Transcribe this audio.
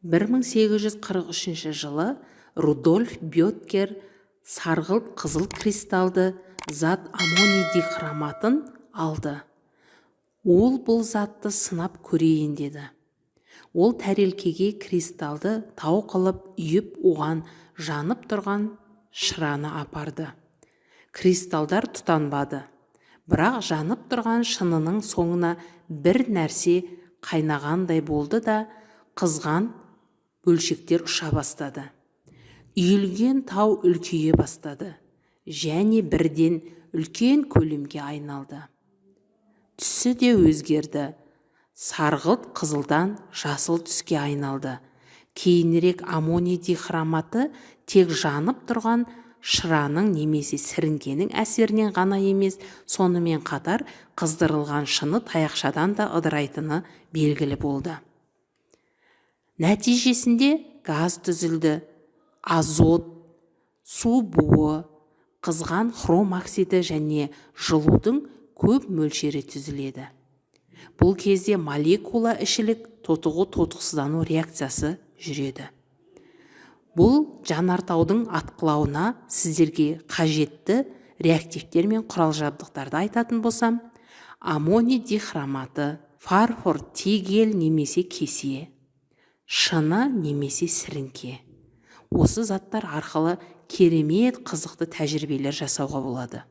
1843 жылы Рудольф Бьоткер сарғылт қызыл кристалды зат аммоний дихроматын алды. Ол бұл затты сынап көрейін деді. Ол тәрелкеге кристалды тау қылып үйіп, оған жанып тұрған шыраны апарды. Кристалдар тұтанбады, бірақ жанып тұрған шынының соңына бір нәрсе қайнағандай болды да, қызған бөлшектер ұша бастады. Үйілген тау үлкейе бастады, және бірден үлкен көлемге айналды. Түсі де өзгерді, сарғылт қызылдан жасыл түске айналды. Кейінірек аммоний дихроматы тек жанып тұрған шыраның немесе сіріңкенің әсерінен ғана емес, сонымен қатар қыздырылған шыны таяқшадан да ыдырайтыны белгілі болды. Нәтижесінде газ түзілді, азот, су буы, қызған хром оксиді және жылудың көп мөлшері түзіледі. Бұл кезде молекула ішілік тотығу-тотықсыздану реакциясы жүреді. Бұл жанартаудың атқылауына сіздерге қажетті реактивтер мен құрал жабдықтарды айтатын болсам, аммоний дихроматы, фарфор, тегел немесе кесе, шыны немесе сіріңке. Осы заттар арқылы керемет қызықты тәжірибелер жасауға болады.